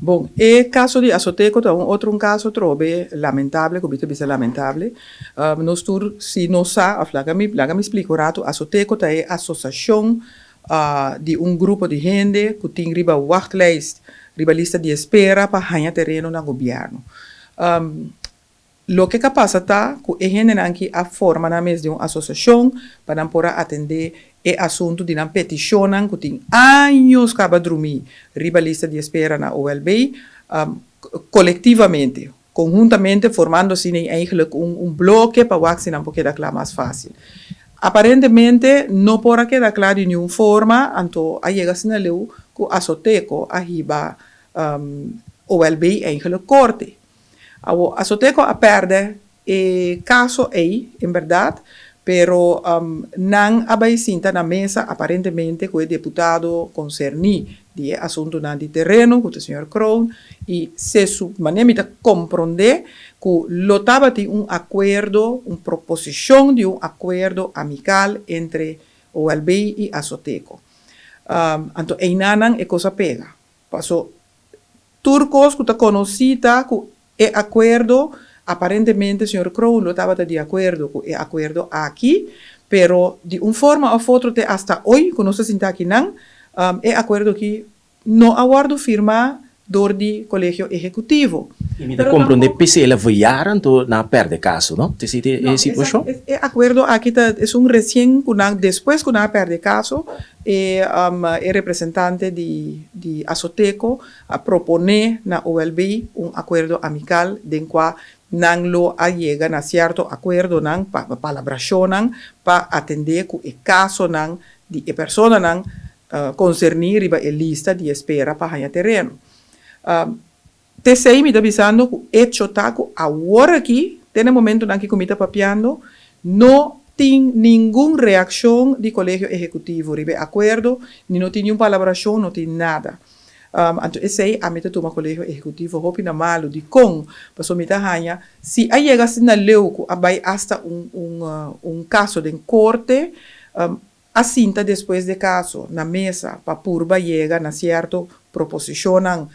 Bom, e caso di Azoteco, tá outro caso trobe lamentável, que bisa lamentável. Nós tur, se nós sa, laga me explico rato, Azoteco tá é associação de grupo de gente que tem riba wachtlijst, riba lista de espera para ganhar terreno no governo. Lo que passa tá, que a gente aqui a forma na mesa de uma associação para poder atender e assunto de uma petição que tem anos que vai dormir, riba lista de espera na OLB, coletivamente, conjuntamente, formando-se eigenlijk bloque para que não pode dar mais fácil. Aparentemente, não pode quedar claro de nenhuma forma, então, a chega-se na lei que a Soteco arriba OLB eigenlijk corte. A Soteco a perde caso aí, em verdade, pero não abaixinta na mesa, aparentemente, que o deputado concerni de assunto de terreno, com o senhor Kroon, e se maneira compreender que lotava de acordo, proposição de acordo amical entre o OLB e a Soteco. Então, aí não é coisa pega. Passou turcos que está conhecida, que é acordo. Aparentemente, o senhor Kroon não estava de acordo com o acordo aqui, pero de uma forma ou outra, até hasta hoje, que nós estamos aqui, não, é acordo que não aguardo firmar do colégio executivo. E me compreende que ela vai então na perde caso, não? Te cite a situação? É acordo aqui é recém, depois que não perde caso, é representante de Azoteco a proponer na OLB acordo amical de qual não lo llega a certo acordo não para palabração não para atender que o caso não de pessoa não concernir riba a lista de espera para ganhar terreno. Te sei me está avisando que hecho taco agora aqui tem momento em que me está papiando não tem nenhuma reação do colégio executivo riba acordo nem não tem nenhuma palabração não tem nada. Então, esse a meta toma colégio executivo, hopi na malo de com, passou meta hanha, se aí chega-se na lei que abai hasta caso de corte, assinta depois de caso na mesa, para purba chega na certo proposicionam,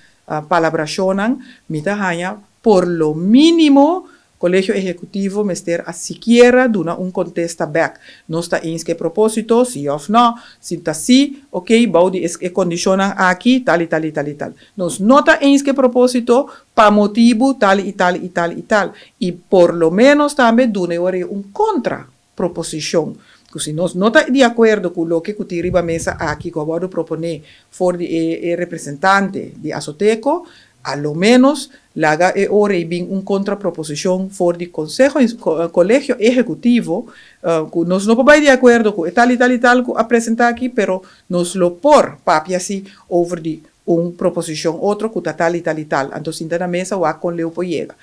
palabracionam, meta hanha, por lo mínimo, colégio executivo mester a siquiera duna contesta back. Não está em que propósito, sim ou não, se está sim, ok, baudi é condicionam aqui, tal e tal e tal e tal. Nós não está em que propósito, para motivo tal e tal e tal e tal. E por lo menos também duna contra proposição. Se nós não está de acordo com o que tiriba mesa aqui, que eu vou proponer for de representante de Azoteco, a lo menos laga e ora e bem contraproposição for de colégio executivo que nós não podemos de acordo com tal e tal e tal que apresentar aqui, pero nós lo por papi assim over de proposição outro que tal e tal e tal. Então, sinta na mesa o com leu poiega.